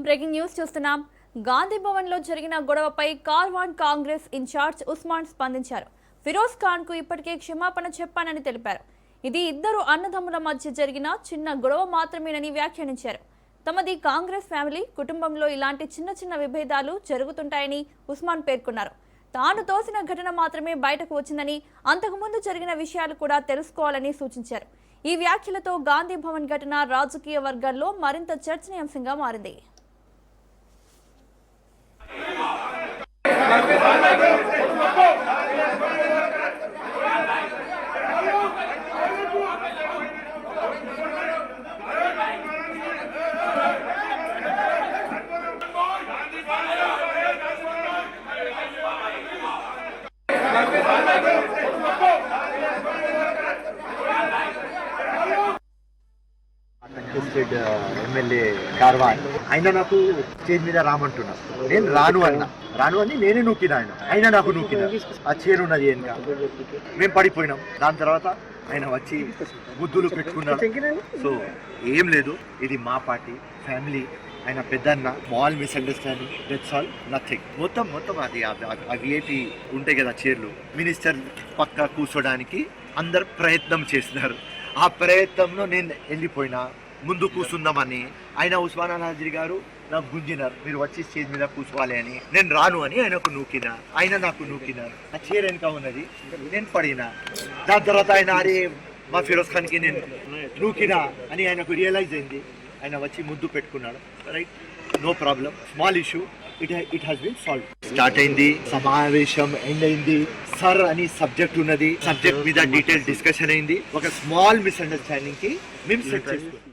Breaking news చూస్తున్నాం. గాంధీ భవన్ లో జరిగిన గొడవపై కార్వాన్ కాంగ్రెస్ ఇన్ఛార్జ్ ఉస్మాన్ స్పందించారు. ఫిరోజ్ ఖాన్ కు ఇప్పటికే క్షమాపణ చెప్పానని తెలిపారు. ఇది ఇద్దరు అన్నదమ్ముల మధ్య జరిగిన చిన్న గొడవ మాత్రమేనని వ్యాఖ్యానించారు. తమది కాంగ్రెస్ ఫ్యామిలీ, కుటుంబంలో ఇలాంటి చిన్న చిన్న విభేదాలు జరుగుతుంటాయని ఉస్మాన్ పేర్కొన్నారు. తాను తోసిన ఘటన మాత్రమే బయటకు వచ్చిందని, అంతకుముందు జరిగిన విషయాలు కూడా తెలుసుకోవాలని సూచించారు. ఈ వ్యాఖ్యలతో గాంధీ భవన్ ఘటన రాజకీయ వర్గాల్లో మరింత చర్చనీయాంశంగా మారింది. ఎమ్మెల్యే కార్వాన్ ఆయన నాకు స్టేజ్ మీద రామంటున్నారు. నేను రాను అని నేనే నూకినా. ఆయన నాకు నూకినా. ఆ చైర్ ఉన్నది ఏం మేము పడిపోయినాం. దాని తర్వాత ఆయన వచ్చి గుద్దులు పెట్టుకున్నారు. సో ఏం లేదు, ఇది మా పార్టీ ఫ్యామిలీ. ఆయన పెద్దన్న, small misunderstanding, that's all, nothing. మొత్తం అది ఆ విఐపి ఉంటాయి కదా చైర్లు, మినిస్టర్ పక్క కూర్చోడానికి అందరు ప్రయత్నం చేస్తున్నారు. ఆ ప్రయత్నంలో నేను వెళ్ళిపోయినా ముందు కూర్చుందామని. ఆయన ఉస్మాన్ అనాజీ గారు నాకు గుంజినారు, మీరు వచ్చి స్టేజ్ మీద కూర్చోవాలి అని. నేను రాను అని ఆయనకు నూకినా, ఆయన నాకు నూకినారు. ఆ చైర్ వెనక ఉన్నది, నేను పడినా. దాని తర్వాత ఆయన అరే మా ఫిరోజ్ ఖాన్కి నేను నూకినా అని ఆయనకు రియలైజ్ అయింది. ఆయన వచ్చి ముద్దు పెట్టుకున్నాడు. Right, no problem, small issue, it has been solve. Start అయింది, సమావేశం ఎండ్ అయింది. సర్ అని సబ్జెక్ట్ ఉన్నది, సబ్జెక్ట్ మీద డీటెయిల్ డిస్కషన్ అయింది. ఒక స్మాల్ మిస్అండర్స్టాండింగ్ కి మేము సెట్ చేసుకున్నాం.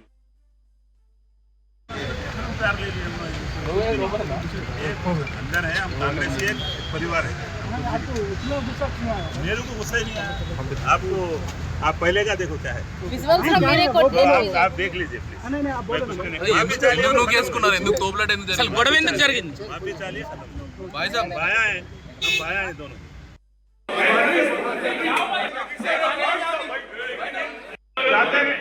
अंदर है, हम कांग्रेस एक परिवार है। मेरे को गुस्सा ही नहीं आया। आपको आप पहले का देखो क्या है, आप देख लीजिए प्लीज। आप भी चालिए, बाया है, हम बाया है दोनों। जाते हैं